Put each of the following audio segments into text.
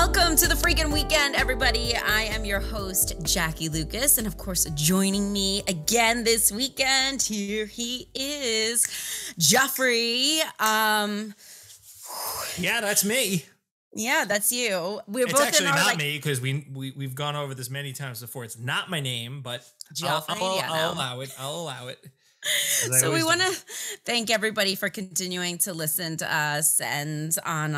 Welcome to the freaking weekend, everybody. I am your host, Jackie Lucas, and of course, joining me again this weekend, here he is, Jeffrey. Yeah, that's me. Yeah, that's you. It's actually not me because we've gone over this many times before. It's not my name, but I'll allow it. I'll allow it. So we want to thank everybody for continuing to listen to us and on,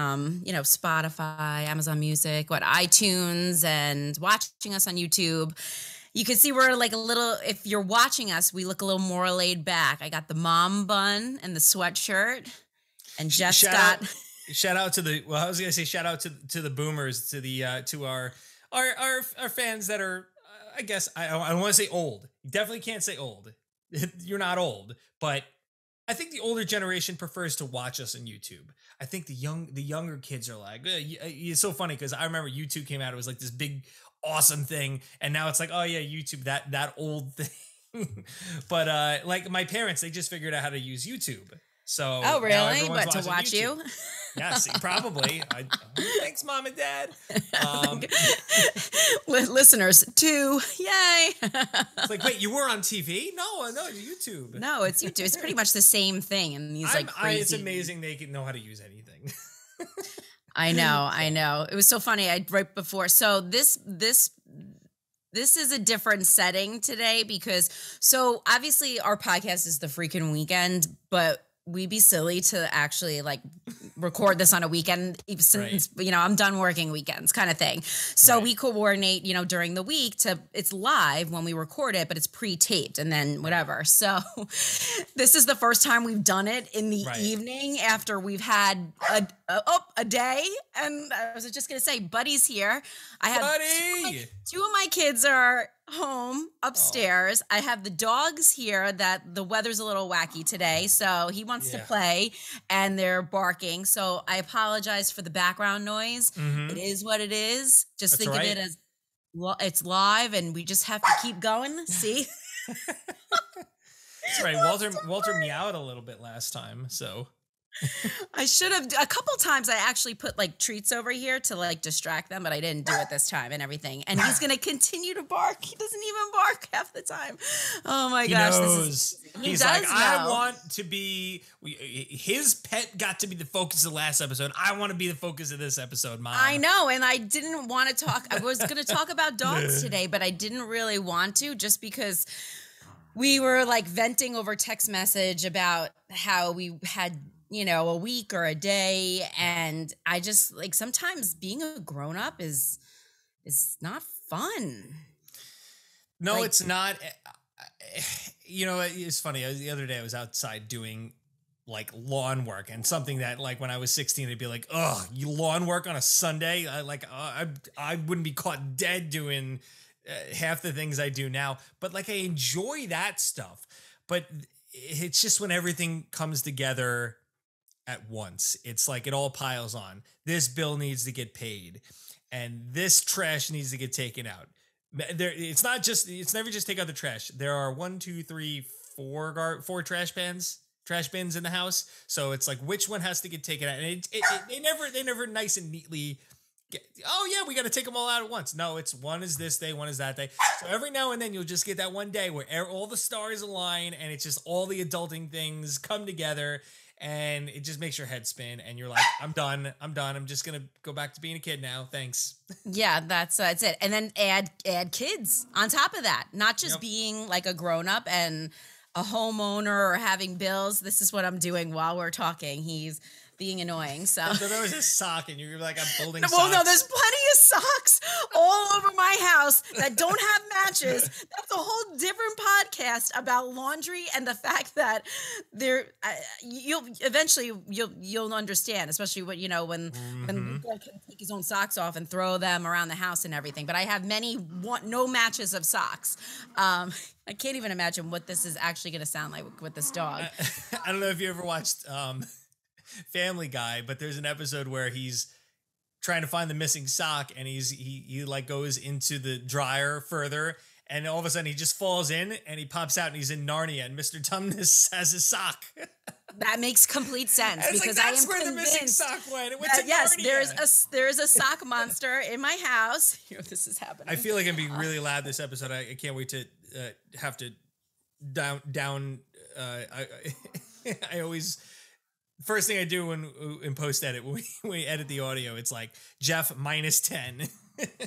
Spotify, Amazon Music, iTunes, and watching us on YouTube. You can see we're like a little, if you're watching us, we look a little more laid back. I got the mom bun and the sweatshirt, and Jeff shout out to the, well, I was going to say shout out to the boomers, to our fans that are, I guess, I don't want to say old. You definitely can't say old. You're not old, but I think the older generation prefers to watch us on YouTube. I think the younger kids are like, it's so funny because I remember YouTube came out. It was like this big, awesome thing. And now it's like, oh yeah, YouTube, that old thing. But like my parents, they just figured out how to use YouTube. So oh really? But to watch YouTube. You? Yes, probably. Thanks, Mom and Dad. Listeners, 2, yay! It's like, wait, you were on TV? No, YouTube. No, it's YouTube. It's pretty much the same thing. And he's like crazy. It's amazing they can know how to use anything. I know. It was so funny. Right before. So this is a different setting today because so obviously our podcast is the freaking weekend, but we'd be silly to actually like record this on a weekend since, right. I'm done working weekends kind of thing. So right. We coordinate, during the week it's live when we record it, but it's pre-taped and then whatever. So this is the first time we've done it in the right. evening after we've had a day. And I was just going to say, Buddy's here. I have two of my kids are home upstairs. I have the dogs here that the weather's a little wacky today, so he wants to play and they're barking. So I apologize for the background noise. Mm-hmm. It is what it is. Just think of it as it's live and we just have to keep going. See? That's right. Walter meowed a little bit last time, so I should have a couple times. I actually put like treats over here to like distract them, but I didn't do it this time and everything. And he's going to continue to bark. He doesn't even bark half the time. Oh my gosh. He's like, I want to be, his pet got to be the focus of the last episode. I want to be the focus of this episode, Mom. I know. And I didn't want to talk. I was going to talk about dogs today, but I didn't really want to just because we were like venting over text message about how we had a week or a day. And I just like sometimes being a grown up is not fun. No, it's not. It's funny. The other day I was outside doing like lawn work and something that like when I was 16, I'd be like, oh, you lawn work on a Sunday. I wouldn't be caught dead doing half the things I do now, but like I enjoy that stuff. But it's just when everything comes together at once, it's like it all piles on. This bill needs to get paid and this trash needs to get taken out. It's never just take out the trash. There are 4 trash bins in the house. So it's like, which one has to get taken out? And they never nice and neatly we got to take them all out at once. No, it's one is this day, one is that day. So every now and then you'll just get that one day where all the stars align and it's just all the adulting things come together. And it just makes your head spin and you're like, I'm done. I'm just going to go back to being a kid now. Thanks. Yeah, that's it. And then add kids on top of that, not just being like a grown up and a homeowner or having bills. This is what I'm doing while we're talking. He's being annoying. So there was a sock and you're like, I'm folding socks. Well, no, there's plenty of socks all over my house that don't have matches. That's a whole different podcast about laundry and the fact that you'll eventually understand, especially when when people can take his own socks off and throw them around the house and everything. But I have no matches of socks. I can't even imagine what this is actually going to sound like with this dog. I don't know if you ever watched Family Guy, but there's an episode where he's trying to find the missing sock and he like goes into the dryer further And all of a sudden he just falls in and he pops out and he's in Narnia and Mr. Tumnus has his sock. That makes complete sense because I am where the missing sock went. It went to yes, Narnia. there's a sock monster in my house. This is happening. I feel like I'm being really loud this episode. I can't wait to have to down. I always first thing I do in post edit when we edit the audio, it's like Jeff -10.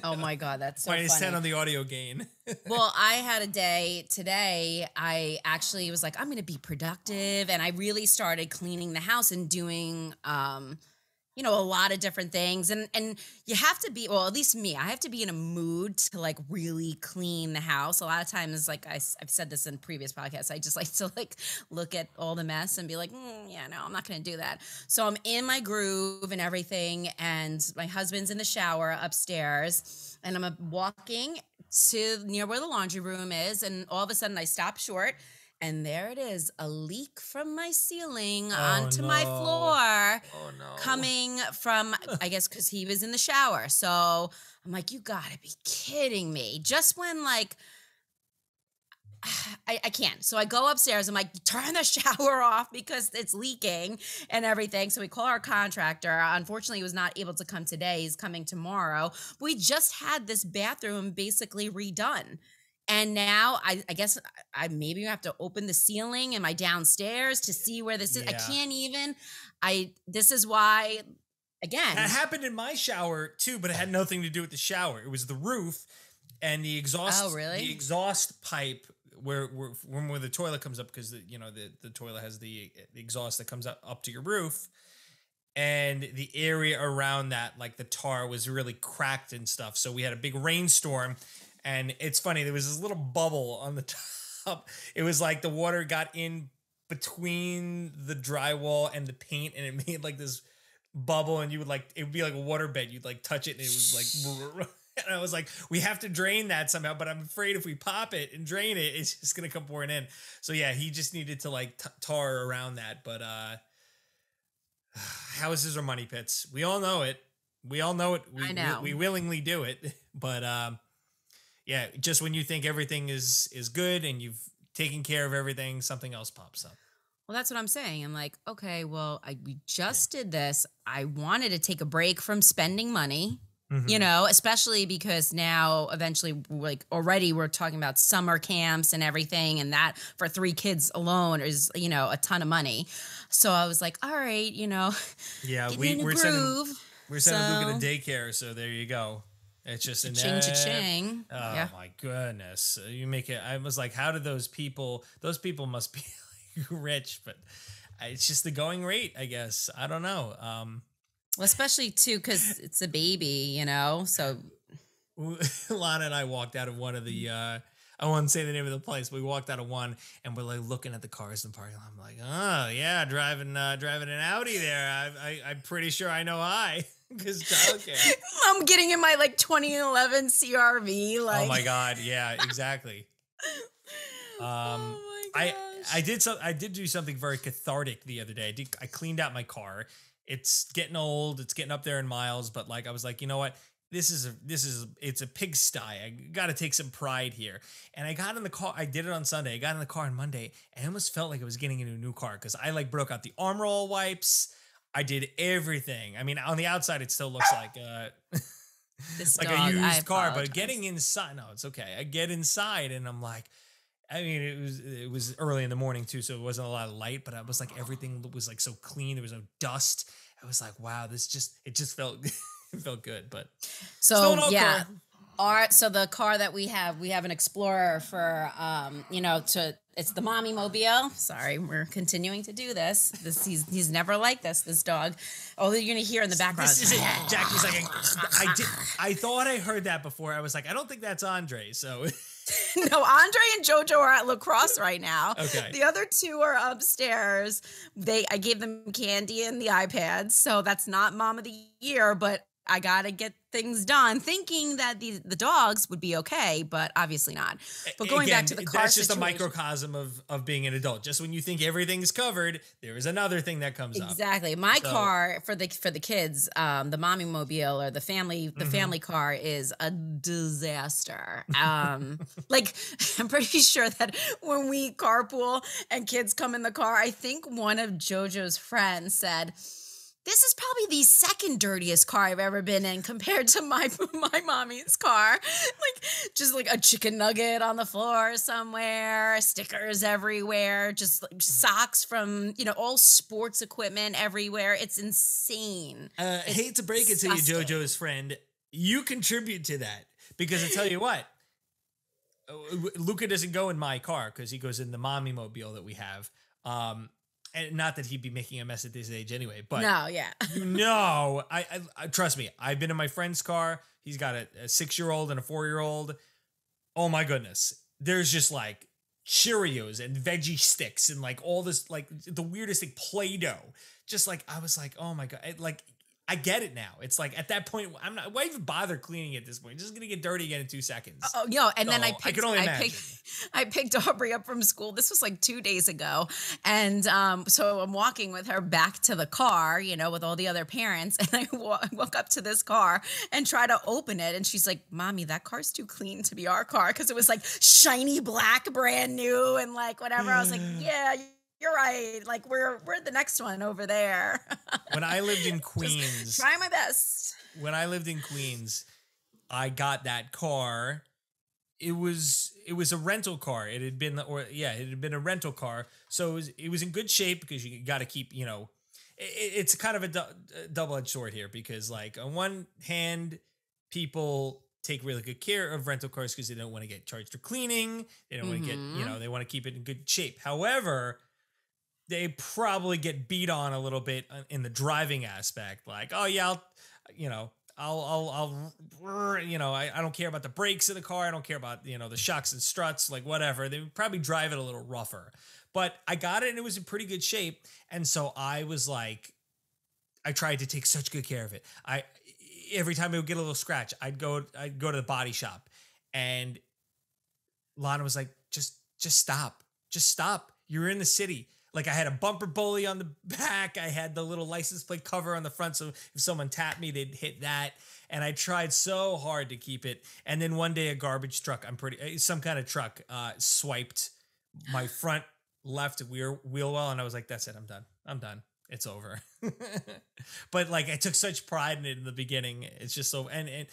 Oh my God, that's so -10 funny. on the audio gain. Well, I had a day today. I actually was like, I'm going to be productive. And I really started cleaning the house and doing, a lot of different things. And you have to be, well, at least me, I have to be in a mood to like really clean the house. A lot of times, like I've said this in previous podcasts, I just like to like look at all the mess and be like, yeah, no, I'm not going to do that. So I'm in my groove and everything. And my husband's in the shower upstairs and I'm walking to near where the laundry room is. And all of a sudden I stop short. And there it is, a leak from my ceiling onto my floor coming from, I guess, because he was in the shower. So I'm like, you gotta be kidding me. Just when like, I can't. So I go upstairs. I'm like, turn the shower off because it's leaking and everything. So we call our contractor. Unfortunately, he was not able to come today. He's coming tomorrow. We just had this bathroom basically redone. And now I guess I maybe have to open the ceiling in my downstairs to see where this is. I can't even. This is why, again. That happened in my shower too, but it had nothing to do with the shower. It was the roof and the exhaust. Oh, really? The exhaust pipe where the toilet comes up because the toilet has the exhaust that comes up to your roof. And the area around that, like the tar was really cracked and stuff. So we had a big rainstorm. And it's funny, there was this little bubble on the top. It was like the water got in between the drywall and the paint, and it made like this bubble, and you would like, it would be like a water bed. You'd like touch it, and it was like, and I was like, we have to drain that somehow, but I'm afraid if we pop it and drain it, it's just going to come pouring in. So yeah, he just needed to like tar around that. But houses are money pits. We all know it. I know. We willingly do it. But yeah, just when you think everything is good and you've taken care of everything, something else pops up. Well, that's what I'm saying. I'm like, okay, well, we just did this. I wanted to take a break from spending money, especially because now eventually like already we're talking about summer camps and everything. And that for 3 kids alone is, a ton of money. So I was like, all right, yeah, we're sending Luke to daycare. So there you go. It's just a ching. Oh my goodness. You make it. I was like, how do those people must be like rich, but it's just the going rate, I guess. I don't know. Well, especially too, cause it's a baby, so. Lana and I walked out of one of the, I won't say the name of the place, but we walked out of one and we're like looking at the cars in the parking lot. I'm like, oh yeah, driving an Audi there. I'm pretty sure I know I. Because childcare. I'm getting in my like 2011 CRV. Like, oh my God, yeah, exactly. Oh my gosh. I did do something very cathartic the other day. I cleaned out my car. It's getting old. It's getting up there in miles. But like I was like, you know what? It's a pigsty. I got to take some pride here. And I got in the car. I did it on Sunday. I got in the car on Monday, and I almost felt like I was getting into a new car because I like broke out the arm roll wipes. I did everything. I mean, on the outside, it still looks like this like dog, a used car, but getting inside, no, it's okay. I get inside and I'm like, I mean, it was early in the morning too, so it wasn't a lot of light, but I was like, everything was like so clean. There was no dust. I was like, wow, it just felt, it felt good, but so yeah. So the car that we have an Explorer for, it's the mommy mobile. Sorry, we're continuing to do this. He's never like this dog. Oh, you're going to hear in the background. This isn't Jackie's like, I thought I heard that before. I was like, I don't think that's Andre. So no, Andre and Jojo are at lacrosse right now. Okay. The other 2 are upstairs. I gave them candy and the iPads. So that's not mom of the year, but I got to get things done, thinking that the dogs would be okay, but obviously not. But going back to the car that's just situation, a microcosm of being an adult. Just when you think everything's covered, there is another thing that comes up. Exactly. My car for the kids, the mommy mobile or the family car is a disaster. Like I'm pretty sure that when we carpool and kids come in the car, I think one of JoJo's friends said, "This is probably the second dirtiest car I've ever been in compared to my mommy's car." Like just like a chicken nugget on the floor somewhere, stickers everywhere, just like socks from, all sports equipment everywhere. It's insane. Hate to break it to you, JoJo's friend, you contribute to that because I tell you what, Luca doesn't go in my car because he goes in the mommy mobile that we have. And not that he'd be making a mess at this age anyway, but no, yeah. I trust me. I've been in my friend's car. He's got a 6-year-old and a 4-year-old. Oh my goodness. There's just like Cheerios and veggie sticks and like all this, like the weirdest thing, Play-Doh. Just like, I was like, oh my God. I get it now. It's like at that point, why even bother cleaning at this point? It's just gonna get dirty again in 2 seconds. Oh, no. And then I can only imagine. I picked Aubrey up from school. This was like 2 days ago. And so I'm walking with her back to the car, with all the other parents. And I walk up to this car and try to open it. And she's like, "Mommy, that car's too clean to be our car." Because it was like shiny black, brand new and like whatever. I was like, "Yeah, you're right. Like we're the next one over there." When I lived in Queens, just trying my best. When I lived in Queens, I got that car. It was a rental car. It had been a rental car. So it was in good shape because you got to keep, it's kind of a double-edged sword here because like on one hand, people take really good care of rental cars because they don't want to get charged for cleaning. They don't want to get, they want to keep it in good shape. However, they probably get beat on a little bit in the driving aspect. Like, oh yeah, I don't care about the brakes of the car. I don't care about, the shocks and struts, like whatever. They would probably drive it a little rougher, but I got it and it was in pretty good shape. And so I was like, I tried to take such good care of it. Every time it would get a little scratch, I'd go to the body shop and Lana was like, just stop. You're in the city. Like I had a bumper bully on the back. I had the little license plate cover on the front. So if someone tapped me, they'd hit that. And I tried so hard to keep it. And then one day a garbage truck, some kind of truck, swiped my front left wheel well. And I was like, that's it. I'm done. It's over. But like I took such pride in it in the beginning. It's just so, and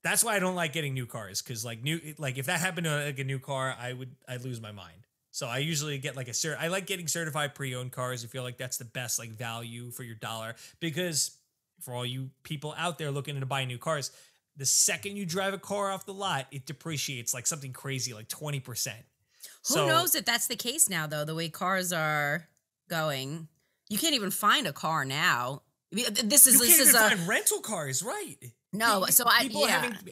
that's why I don't like getting new cars. Cause like if that happened to like a new car, I'd lose my mind. So I usually get like I like getting certified pre-owned cars. I feel like that's the best like value for your dollar because for all you people out there looking to buy new cars, the second you drive a car off the lot, it depreciates like something crazy, like 20%. Who knows if that's the case now though, the way cars are going. You can't even find a car now. You can't even find rental cars, right? No,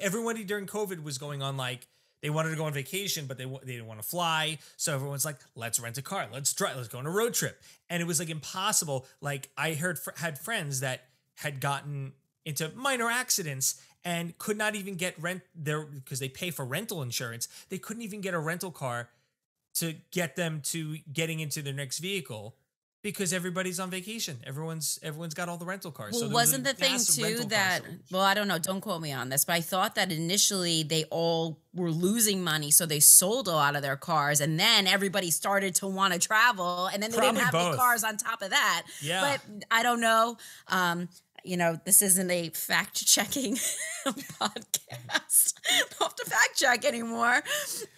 everybody during COVID was going on like, they wanted to go on vacation, but they didn't want to fly. So everyone's like, let's rent a car. Let's drive. Let's go on a road trip. And it was like impossible. Like I had friends that had gotten into minor accidents and could not even get because they pay for rental insurance. They couldn't even get a rental car to get them to getting into their next vehicle because everybody's on vacation. Everyone's got all the rental cars. Well, so wasn't the thing too that, well, I don't know, don't quote me on this, but I thought that initially they all were losing money, so they sold a lot of their cars, and then everybody started to want to travel, and then they didn't have any cars on top of that. Yeah. But I don't know. This isn't a fact-checking podcast. Don't have to fact-check anymore.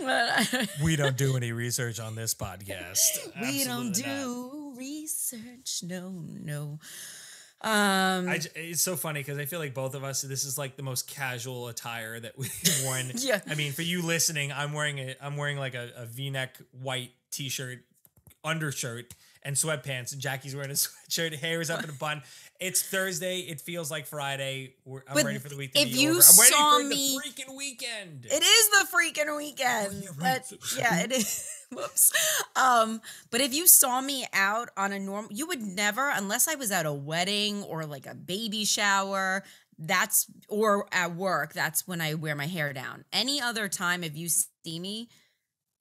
But we don't do any research on this podcast. We don't do research. No. It's so funny because I feel like both of us, this is like the most casual attire that we've worn. Yeah. I mean, for you listening, I'm wearing like a V-neck white t-shirt, undershirt, and sweatpants, and Jackie's wearing a sweatshirt, hair is up in a bun. It's Thursday. It feels like Friday. I'm ready for the week to be over. I'm ready for the freaking weekend. It is the freaking weekend. Oh, yeah, right. But yeah, it is. Whoops. But if you saw me out on a normal, you would never, unless I was at a wedding or like a baby shower, or at work, that's when I wear my hair down. Any other time, if you see me,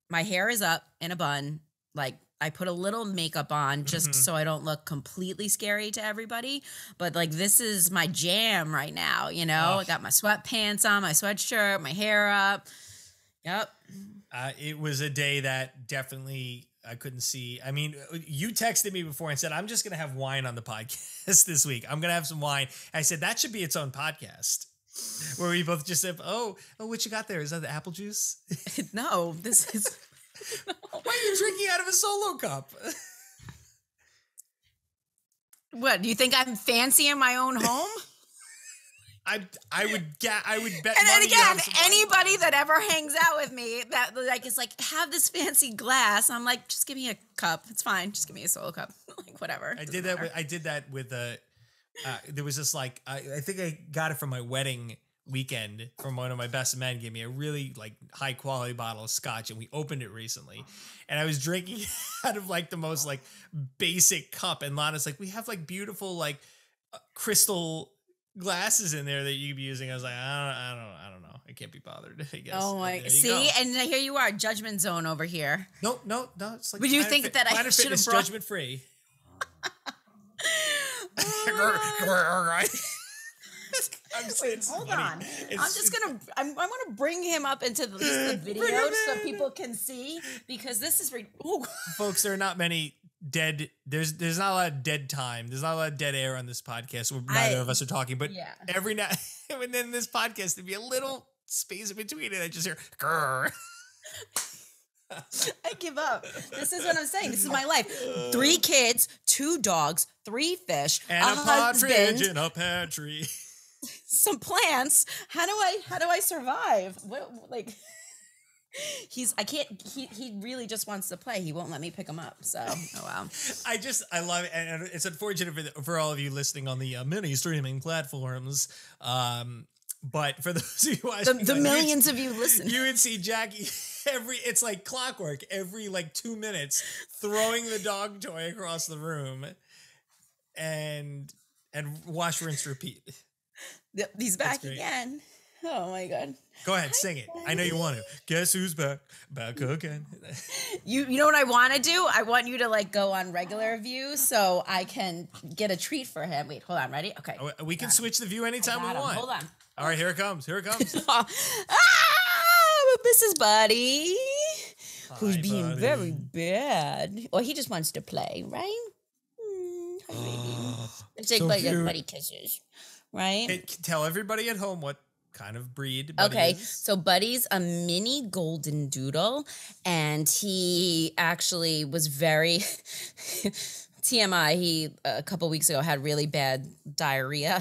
my hair is up in a bun. Like, I put a little makeup on just so I don't look completely scary to everybody. But like, this is my jam right now. You know, I got my sweatpants on, my sweatshirt, my hair up. Yep. It was a day that definitely I couldn't see. I mean, you texted me before and said, I'm just going to have wine on the podcast this week. I'm going to have some wine. I said, that should be its own podcast where we both just said, oh, what you got there? Is that the apple juice? No, this is... No. Why are you drinking out of a Solo cup? What, do you think I'm fancy in my own home? I would bet. And then again, anybody that ever hangs out with me that like is like, have this fancy glass. I'm like, just give me a cup. It's fine. Just give me a Solo cup. Like, whatever. I did that with there was this like I think I got it from my wedding weekend from one of my best men. Gave me a really like high quality bottle of scotch, and we opened it recently, and I was drinking out of like the most like basic cup, and Lana's like, we have like beautiful like crystal glasses in there that you could be using. I was like, I don't know. I can't be bothered, I guess. Oh my, see, and here you are, judgment zone over here. No, it's like, would you think that I should have brought judgment free? I'm saying, hold on. I want to bring him up into the video so people can see, because this is folks, there are not many dead. There's not a lot of dead time. There's not a lot of dead air on this podcast where neither of us are talking. But every now and then this podcast, there'd be a little space in between it. I just hear grrr. I give up. This is what I'm saying. This is my life. 3 kids, 2 dogs, 3 fish, and a partridge in a pear tree. Some plants. How do I survive? What, like, he really just wants to play. He won't let me pick him up. So, oh wow. I love it. And it's unfortunate for all of you listening on the many streaming platforms. But for those of you watching, the millions of you listening, you would see Jackie it's like clockwork, every like 2 minutes throwing the dog toy across the room and wash, rinse, repeat. He's back again. Oh my God. Go ahead, sing it. I know you want to. Guess who's back? Back again. You know what I want to do? I want you to like go on regular view so I can get a treat for him. Wait, hold on. Ready? Okay. We can switch the view anytime we want. Hold on. All right, here it comes. Mrs. Buddy. Hi, who's being buddy. very bad. Or he just wants to play, right? It's like so buddy kisses, right? Tell everybody at home what kind of breed Buddy is. So Buddy's a mini golden doodle, and he actually was very TMI. He a couple weeks ago had really bad diarrhea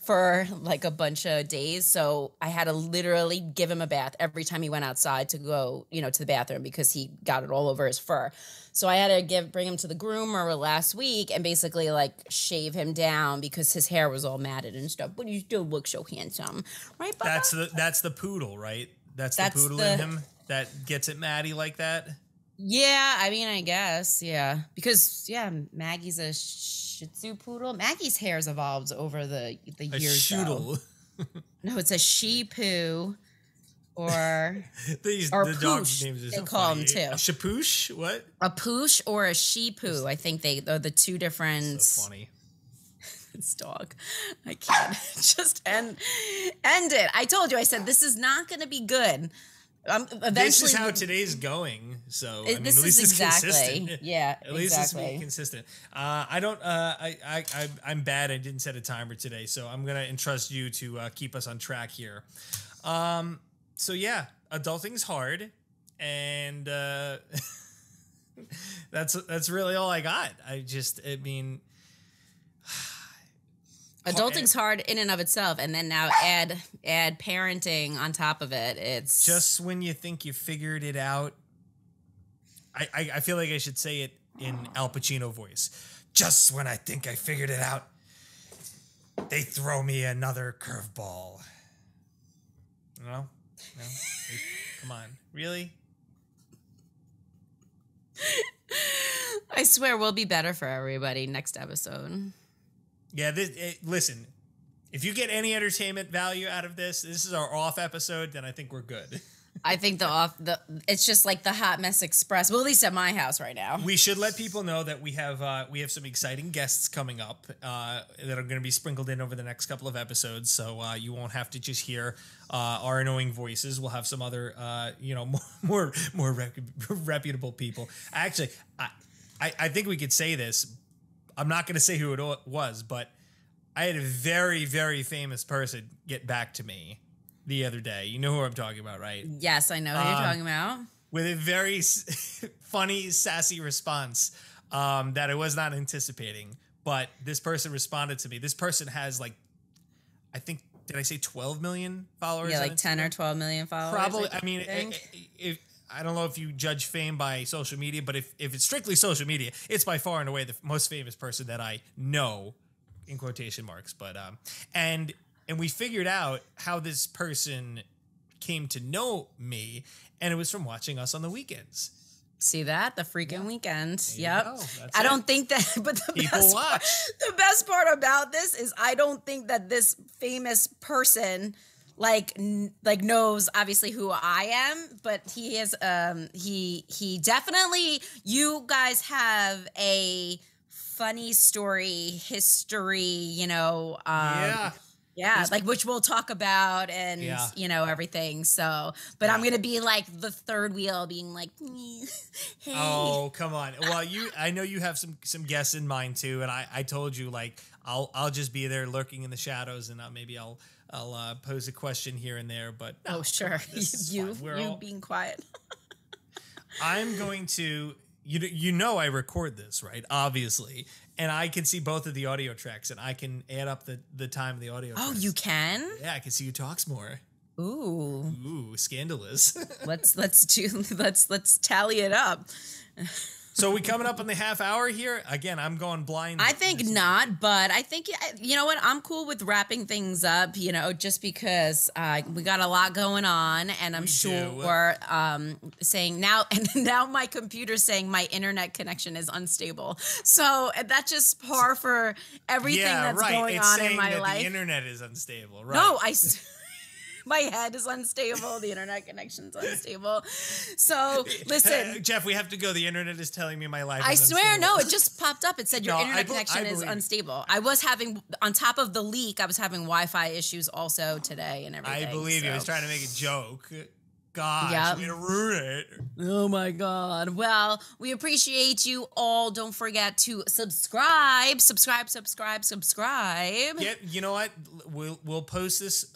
for like a bunch of days. So I had to literally give him a bath every time he went outside to go, to the bathroom, because he got it all over his fur. So I had to bring him to the groomer last week and basically like shave him down because his hair was all matted and stuff. But you still look so handsome, right, Bubba? That's the poodle, right? That's the poodle in him that gets it matty like that. Yeah, I mean, I guess, yeah. Because, Maggie's a Shih Tzu poodle. Maggie's hair's evolved over the years, though. No, it's a Shih Poo or the dog's names are so call funny. them, too. A Shapoosh? What? A Poosh or a Shih Poo. I think they are the two different... So funny. This dog. I can't. Just end it. I told you, I said, this is not going to be good. This is how today's going, so at least it's consistent. Yeah, at least it's being consistent. I'm bad. I didn't set a timer today, so I'm gonna entrust you to keep us on track here. So yeah, adulting's hard, and that's really all I got. Adulting's hard in and of itself, and then now add parenting on top of it. It's just when you think you figured it out. I feel like I should say it in Al Pacino voice. Just when I think I figured it out, they throw me another curveball. No, come on, really? I swear we'll be better for everybody next episode. Yeah, listen, If you get any entertainment value out of this is our off episode, then I think we're good. I think it's just like the Hot Mess Express. Well, at least at my house right now. We should let people know that we have some exciting guests coming up that are going to be sprinkled in over the next couple of episodes. So you won't have to just hear our annoying voices. We'll have some other more reputable people. Actually, I think we could say this. I'm not going to say who it was, but I had a very, very famous person get back to me the other day. You know who I'm talking about, right? Yes, I know who you're talking about. With a very funny, sassy response that I was not anticipating. But this person responded to me. This person has I think, did I say 12 million followers? Yeah, 10 or 12 million followers. Probably. I mean, I don't know if you judge fame by social media, but if it's strictly social media, it's by far and away the most famous person that I know, in quotation marks. But and we figured out how this person came to know me, and it was from watching us on the weekends. See that? The freaking weekend. Yep. I don't think that, but the best part about this is I don't think that this famous person knows obviously who I am, but he is he definitely, you guys have a funny story history, yeah, which we'll talk about and, everything. So, but I'm going to be the third wheel being hey. Oh, come on. Well, I know you have some guests in mind too. And I told you, I'll just be there lurking in the shadows, and maybe I'll pose a question here and there, but. Oh, sure. You being quiet. I'm going to, I record this, right? Obviously. And I can see both of the audio tracks, and I can add up the time of the audio tracks. Oh, you can? Yeah, I can see who talks more. Ooh, scandalous. let's tally it up. So we coming up on the half hour here? Again, I'm going blind. I think not, but I think, you know what? I'm cool with wrapping things up, just because we got a lot going on, and I'm sure saying now, and now my computer's saying my internet connection is unstable. So that's just par for everything that's going on in my life. The internet is unstable, right? No, my head is unstable. The internet connection's unstable. So listen, Jeff, we have to go. The internet is telling me my life. I swear, no, it just popped up. It said your internet connection is unstable. I was having, on top of the leak, I was having Wi-Fi issues also today and everything. I believe you. I was trying to make a joke. Gosh, you're gonna ruin it. Oh my God. Well, we appreciate you all. Don't forget to subscribe. Yeah, you know what? We'll post this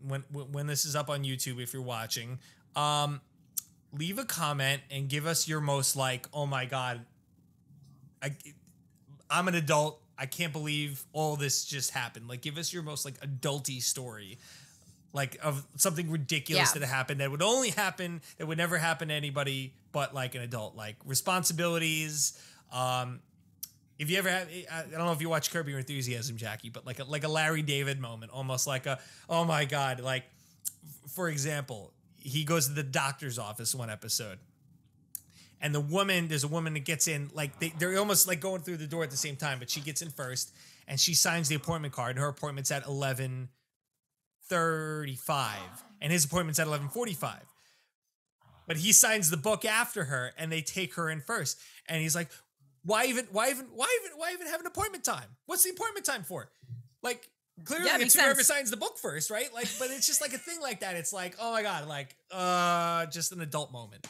when this is up on YouTube if you're watching. Leave a comment and give us your most oh my God, I'm an adult. I can't believe all this just happened. Give us your most adulty story. Of something ridiculous that happened that would only happen, that would never happen to anybody but an adult, responsibilities. If you ever have, I don't know if you watch Curb Your Enthusiasm, Jackie, but like a Larry David moment, almost oh my God. For example, he goes to the doctor's office one episode, and there's a woman that gets in, they're almost going through the door at the same time, but she gets in first, and she signs the appointment card, and her appointment's at 11:35, and his appointment's at 11:45. But he signs the book after her, and they take her in first. And he's like, why even have an appointment time? What's the appointment time for? Clearly it's whoever signs the book first, right? But it's just a thing like that. It's oh my God, just an adult moment.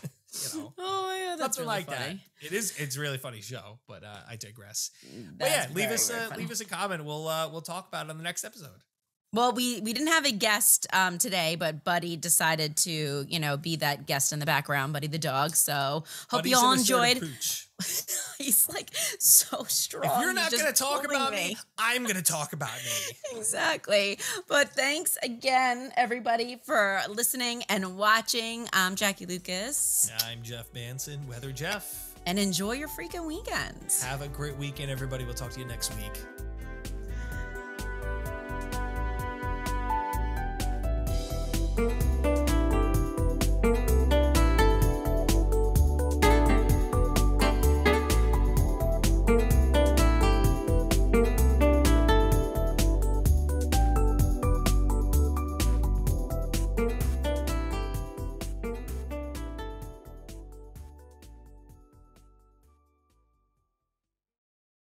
Oh yeah, that's something really like funny. That. It's a really funny show, but I digress. But yeah, leave us a comment. We'll talk about it on the next episode. Well, we didn't have a guest today, but Buddy decided to, be that guest in the background, Buddy the dog. So hope you all enjoyed. He's so strong. If you're not going to talk about me, I'm going to talk about me. Exactly. But thanks again, everybody, for listening and watching. I'm Jackie Lucas. I'm Jeff Manson, Weather Jeff. And enjoy your freaking weekend. Have a great weekend, everybody. We'll talk to you next week.